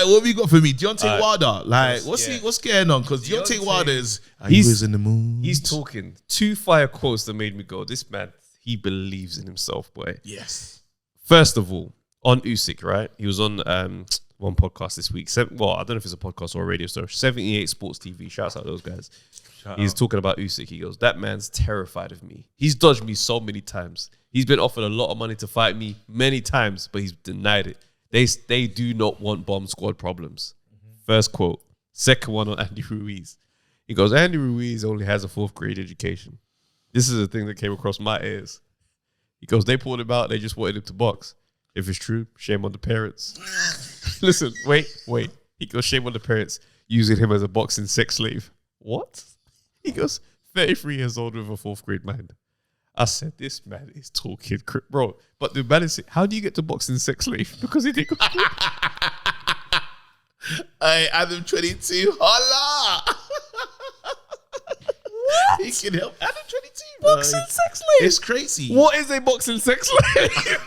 Like, what have you got for me? Deontay Wilder. Like, what's going on? Because Deontay Wilder is... He's in the moon. He's talking 2 fire quotes that made me go, this man, he believes in himself, boy. Yes. First of all, on Usyk, right? He was on one podcast this week. I don't know if it's a podcast or a radio show. 78 Sports TV. Shouts out those guys. He's talking about Usyk. He goes, that man's terrified of me. He's dodged me so many times. He's been offered a lot of money to fight me many times, but he's denied it. They do not want bomb squad problems. First quote. Second one on Andy Ruiz. He goes, Andy Ruiz only has a 4th grade education. This is a thing that came across my ears. He goes, they pulled him out. They just wanted him to box. If it's true, shame on the parents. Listen, wait. He goes, shame on the parents using him as a boxing sex slave. What? He goes, 33 years old with a 4th grade mind. I said, this man is talking, bro. But the man is, how do you get to boxing sex slave? Because he didn't go. Hey, Adam 22, holla! What? He can help Adam 22. Boxing sex slave? It's crazy. What is a boxing sex slave?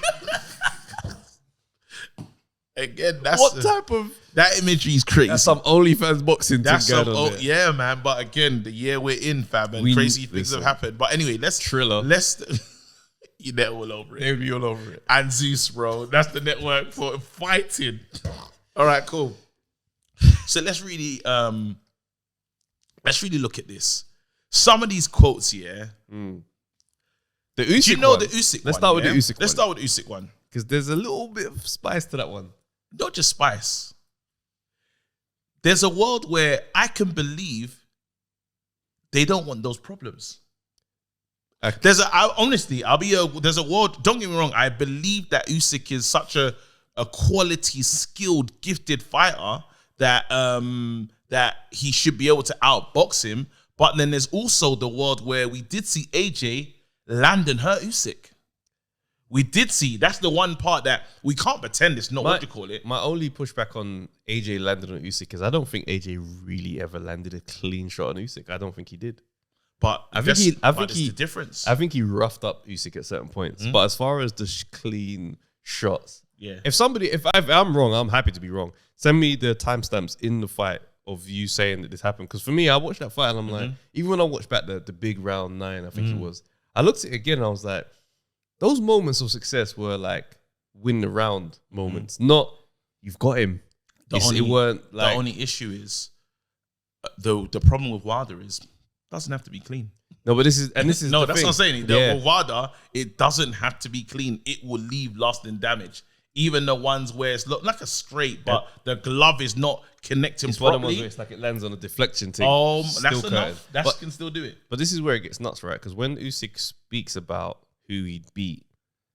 Again, that's what type of... That imagery is crazy. That's some OnlyFans boxing thing going on there. Yeah, man. But again, the year we're in, fam, and crazy things have happened. But anyway, you net all over it. They'll be all over it. And Zeus, bro. That's the network for fighting. All right, cool. So let's really look at this. Some of these quotes here. The Usyk Do you know one? the Usyk Let's one? start with the Usyk one. Let's start with the Usyk one. Because there's a little bit of spice to that one. Not just spice. There's a world where I can believe they don't want those problems. Okay. There's a world, don't get me wrong, I believe that Usyk is such a quality, skilled, gifted fighter that he should be able to outbox him. But then there's also the world where we did see AJ land and hurt Usyk. We did see. That's the one part that we can't pretend it's not what you call it. My only pushback on AJ landing on Usyk is I don't think AJ really ever landed a clean shot on Usyk. I don't think he did. But I think the difference. I think he roughed up Usyk at certain points. But as far as the clean shots, yeah. If I'm wrong, I'm happy to be wrong. Send me the timestamps in the fight of you saying that this happened. Because for me, I watched that fight and I'm like, even when I watched back the big round 9, I think it was, I looked at it again and I was like, those moments of success were like win the round moments, not you've got him. The only issue is the problem with Wilder is doesn't have to be clean. No, but this is no, that's thing. what I'm saying. With Wilder, it doesn't have to be clean. It will leave lasting damage. Even the ones where it's like a straight, but the glove is not connecting it's properly. One of the ones where it's like it lands on a deflection thing. That's enough. That can still do it. But this is where it gets nuts, right? Because when Usyk speaks about who he'd beat,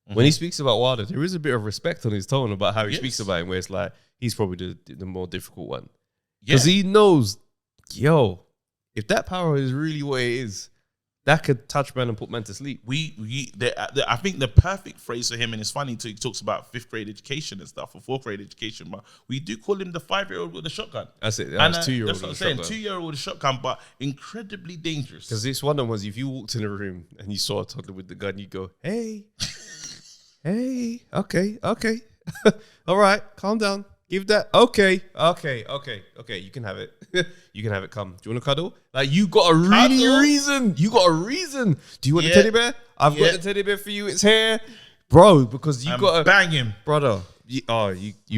when he speaks about Wilder, there is a bit of respect on his tone about how he speaks about him, where it's like he's probably the more difficult one. Because he knows, if that power is really what it is, that could touch man and put man to sleep. I think the perfect phrase for him, and it's funny too, he talks about 5th grade education and stuff, or 4th grade education, but we do call him the 5-year-old with a shotgun. That's it. That's 2-year-old That's what I'm saying. 2-year-old with a shotgun, but incredibly dangerous. Because it's one of the ones, if you walked in a room and you saw a toddler with the gun, you go, hey, okay. All right, calm down. Give that. Okay. You can have it. You can have it. Come. Do you want to cuddle? Like, you got a reason. You got a reason. Do you want the teddy bear? I've got the teddy bear for you. It's here. Bro, because you got to bang him. Brother. You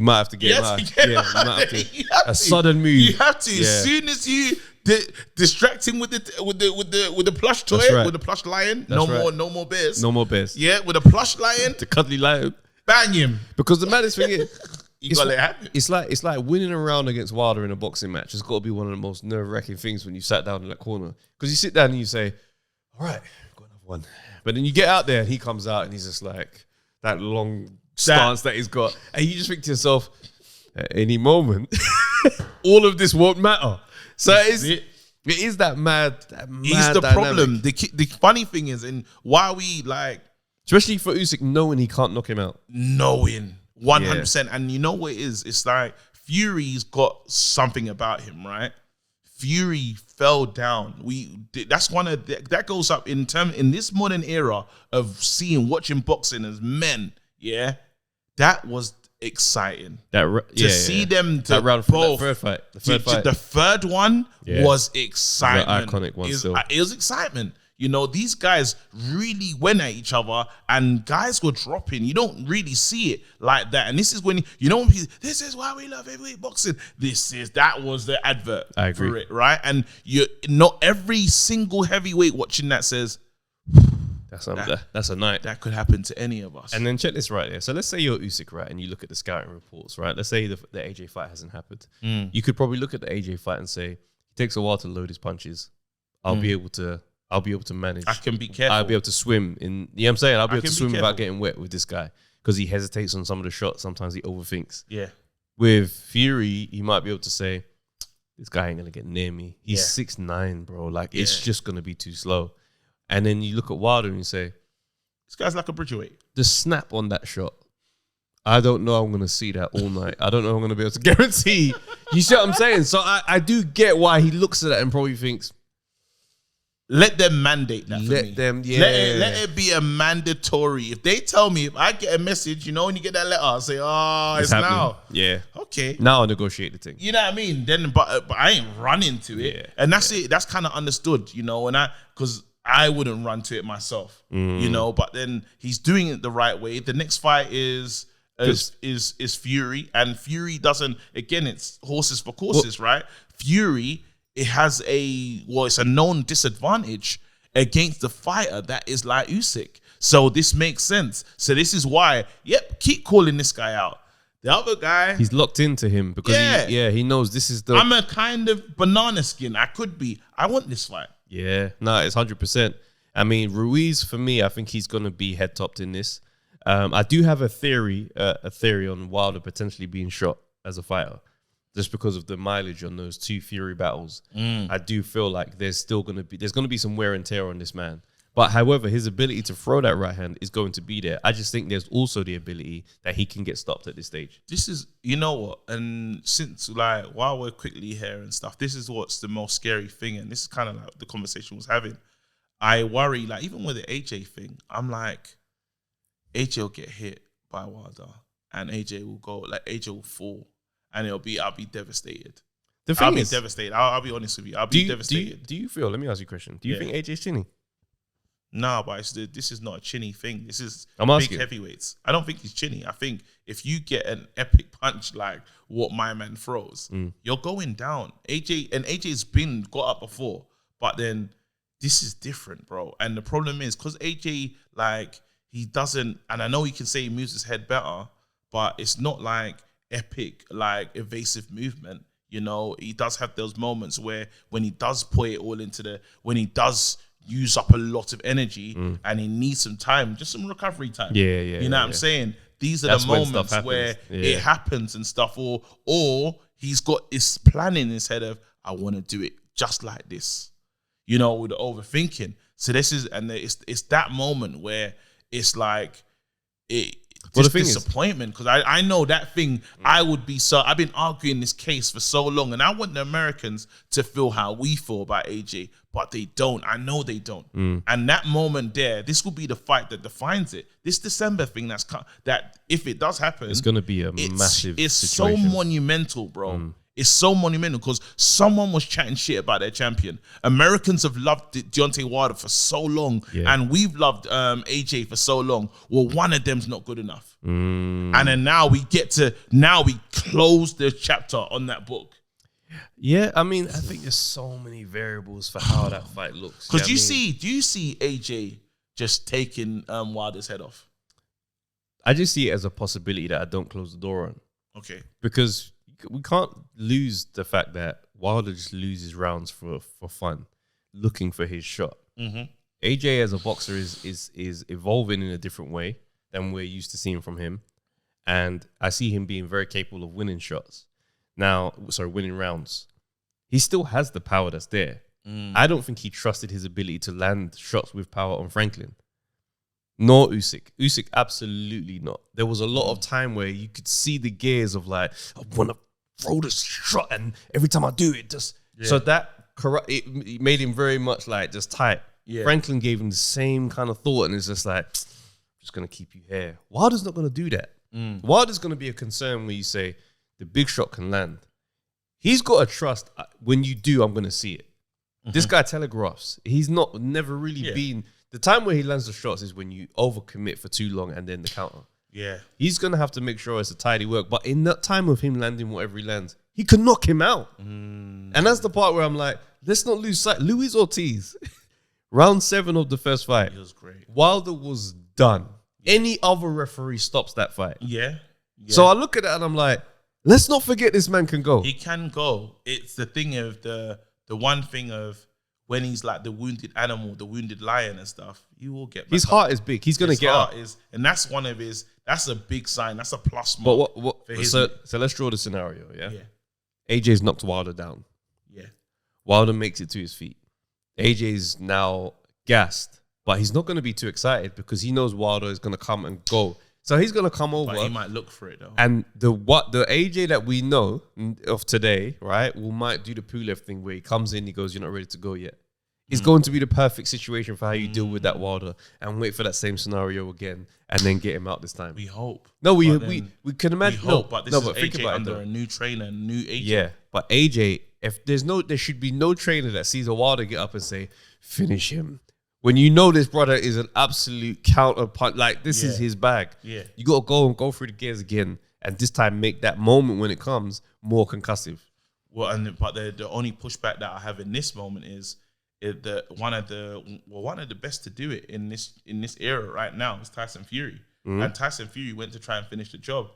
might have to get him out. You might have to. A sudden move. You have to. As soon as you distract him with the plush toy, with the plush lion. No more bears. No more bears. Yeah, with a plush lion. The cuddly lion. Bang him. Because the maddest thing is, you gotta let it happen. It's like winning a round against Wilder in a boxing match. It's got to be one of the most nerve-wracking things when you sat down in that corner. Because you sit down and you say, all right, I've got another one. But then you get out there and he comes out and he's just like that long stance that he's got. And you just think to yourself, at any moment, all of this won't matter. So it is that mad He's the dynamic. problem. The funny thing is, and why we like... Especially for Usyk, knowing he can't knock him out. Knowing. 100%. And you know what it is? It's like Fury's got something about him, right? Fury fell down. That's one of that goes up in this modern era of watching boxing as men. Yeah, that was exciting. To see them that round both. That third fight. The third one was excitement. The iconic one still. It was excitement. You know, these guys really went at each other and guys were dropping. You don't really see it like that. And this is when, this is why we love heavyweight boxing. That was the advert for it, right? And not every single heavyweight watching that says, that's a night. That could happen to any of us. And then check this right here. So let's say you're Usyk, right? And you look at the scouting reports, right? Let's say the AJ fight hasn't happened. You could probably look at the AJ fight and say, it takes a while to load his punches. I'll be able to manage. I can be careful. I'll be able to swim in. You know what I'm saying? I'll be able to swim without getting wet with this guy because he hesitates on some of the shots. Sometimes he overthinks. Yeah. With Fury, he might be able to say, this guy ain't going to get near me. He's 6'9", bro. Like, it's just going to be too slow. And then you look at Wilder and you say, this guy's like a bridgerweight. The snap on that shot, I don't know I'm going to see that all night. I don't know I'm going to be able to guarantee. You see what I'm saying? So I do get why he looks at that and probably thinks, let them mandate that for me. Let it be a mandatory. If they tell me, if I get a message, when you get that letter, I'll say, it's now. Yeah. Okay. Now I'll negotiate the thing. You know what I mean? Then, but I ain't running to it. Yeah. And that's it. That's kind of understood, because I wouldn't run to it myself, but then he's doing it the right way. The next fight is Fury, and Fury doesn't, again, it's horses for courses, right? Fury, it has it's a known disadvantage against the fighter that is like Usyk. So this makes sense. So this is why, keep calling this guy out. The other guy, he's locked into him because he knows this is the. I'm a kind of banana skin. I want this fight. Yeah, no, it's 100%. I mean, Ruiz, for me, I think he's going to be head topped in this. I do have a theory on Wilder potentially being shot as a fighter, just because of the mileage on those two Fury battles. I do feel like there's going to be some wear and tear on this man. But however, his ability to throw that right hand is going to be there. I just think there's also the ability that he can get stopped at this stage. This is, you know what? And since while we're quickly here and stuff, this is what's the most scary thing. And this is kind of like the conversation was having. I worry, even with the AJ thing, I'm like, AJ will get hit by Wilder and AJ will go, AJ will fall and I'll be devastated. I'll be devastated. I'll be honest with you. I'll be devastated. Do you feel, let me ask you a question. Do you think AJ's chinny? No, but this is not a chinny thing. This is big heavyweights. I don't think he's chinny. I think if you get an epic punch like what my man throws, you're going down. AJ's been got up before, but then this is different, bro. And the problem is because AJ, he doesn't, and I know he can say he moves his head better, but it's not epic, evasive movement. He does have those moments where when he does put it all when he does use up a lot of energy and he needs some time, just some recovery time. Yeah. You know what I'm saying? These are the moments where it happens and stuff, or he's got this plan in his head of, I want to do it just like this, with the overthinking. So this is, and it's that moment where it's just disappointment, because I know that thing. I've been arguing this case for so long, and I want the Americans to feel how we feel about AJ, but they don't. I know they don't. And that moment there, this will be the fight that defines it. This December thing that if it does happen, it's going to be a massive situation. So monumental, bro. It's so monumental because someone was chatting shit about their champion. Americans have loved Deontay Wilder for so long, and we've loved AJ for so long. Well, one of them's not good enough. And then now we close the chapter on that book. Yeah, I mean, I think there's so many variables for how that fight looks. Because do you see AJ just taking Wilder's head off? I just see it as a possibility that I don't close the door on. Okay. Because we can't lose the fact that Wilder just loses rounds for fun, looking for his shot. AJ as a boxer is evolving in a different way than we're used to seeing from him. And I see him being very capable of winning winning rounds. He still has the power that's there. I don't think he trusted his ability to land shots with power on Franklin. Nor Usyk. Usyk, absolutely not. There was a lot of time where you could see the gears of I want to throw this shot, and every time I do it, just so that it made him very much just tight. Yeah. Franklin gave him the same kind of thought, and it's just just gonna keep you here. Wilder's not gonna do that. Wilder's going to be a concern when you say the big shot can land. He's got to trust when you do, I'm going to see it. This guy telegraphs. He's never really been. The time where he lands the shots is when you overcommit for too long and then the counter. Yeah. He's going to have to make sure it's a tidy work. But in that time of him landing whatever he lands, he can knock him out. And that's the part where I'm like, let's not lose sight. Luis Ortiz, round 7 of the first fight. He was great. Wilder was done. Any other referee stops that fight. Yeah. So I look at that and I'm like, let's not forget this man can go. He can go. It's the thing of the one thing of when he's like the wounded animal, the wounded lion and stuff, you will get back His up. heart is big. He's going to get up. And that's one of his, that's a big sign. That's a plus mark. But so let's draw the scenario, yeah? Yeah. AJ's knocked Wilder down. Yeah. Wilder makes it to his feet. AJ's now gassed, but he's not going to be too excited because he knows Wilder is going to come and go. So he's going to come over. But he might look for it though. And the AJ that we know of today, right, might do the Pulev thing where he comes in, he goes, you're not ready to go yet. It's going to be the perfect situation for how you deal with that Wilder and wait for that same scenario again and then get him out this time. We hope. No, we can imagine. We hope, but this is think AJ about under a new trainer, new AJ. Yeah, but AJ, if there should be no trainer that sees a Wilder get up and say, finish him. When you know this brother is an absolute counter punch, like this is his bag. Yeah. You got to go through the gears again and this time make that moment when it comes more concussive. Well, but the only pushback that I have in this moment is one of the best to do it in this era right now is Tyson Fury. And Tyson Fury went to try and finish the job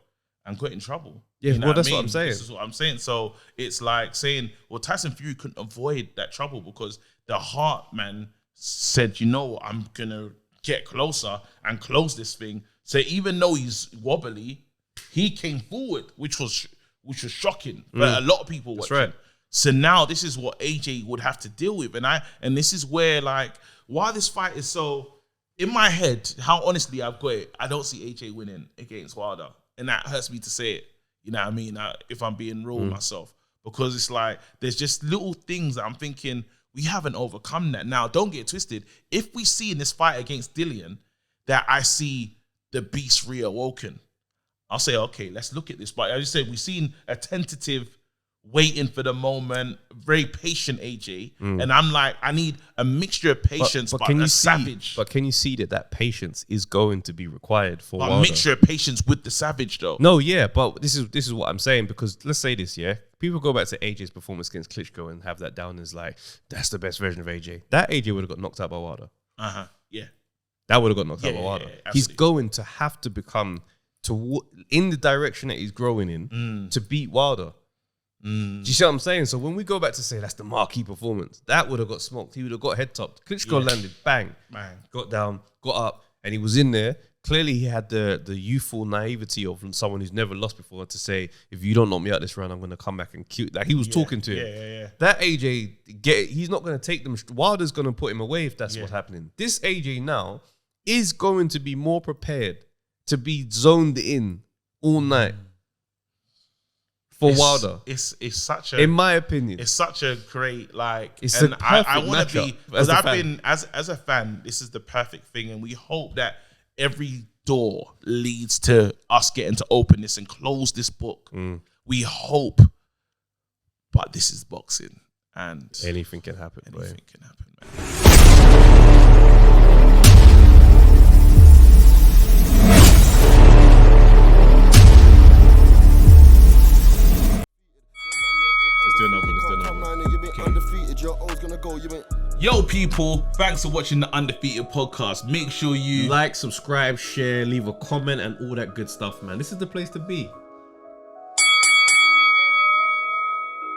and got in trouble. Yeah, you know that's what I'm saying. This is what I'm saying. So it's like saying, well, Tyson Fury couldn't avoid that trouble because the heart man said, you know, I'm gonna get closer and close this thing. So even though he's wobbly, he came forward, which was shocking. But a lot of people watching. That's right. So now this is what AJ would have to deal with. And this is where, like, why this fight is so, in my head, how honestly I've got it, I don't see AJ winning against Wilder. And that hurts me to say it. You know what I mean? If I'm being real with myself. Because it's like, there's just little things that I'm thinking, we haven't overcome that. Now, don't get twisted. If we see in this fight against Dillian that I see the beast reawoken, I'll say, okay, let's look at this. But I just said, we've seen a tentative, waiting for the moment, very patient AJ. And I'm like, I need a mixture of patience, but a savage. But can you see that patience is going to be required for Wilder? A mixture of patience with the savage, though. No, yeah, but this is what I'm saying, because let's say this, yeah? People go back to AJ's performance against Klitschko and have that down as like, that's the best version of AJ. That AJ would have got knocked out by Wilder. Yeah. That would have got knocked out by Wilder. Yeah, he's going to have to become, in the direction that he's growing in, to beat Wilder. Do you see what I'm saying? So when we go back to say that's the marquee performance, that would have got smoked. He would have got head topped. Klitschko landed, bang, got down, got up, and he was in there. Clearly, he had the youthful naivety of someone who's never lost before to say, if you don't knock me out this round, I'm going to come back and kill. Like, he was talking to him. Yeah. That AJ, he's not going to take them. Wilder's going to put him away if that's what's happening. This AJ now is going to be more prepared to be zoned in all night. For Wilder, it's such a, in my opinion, it's such a great, like, it's and I want to be, because I've been as a fan, this is the perfect thing, and we hope that every door leads to us getting to open this and close this book. We hope, but this is boxing, and anything can happen. Anything can happen, man. Yo, people, thanks for watching the Undefeated podcast. Make sure you like, subscribe, share, leave a comment, and all that good stuff, man. This is the place to be.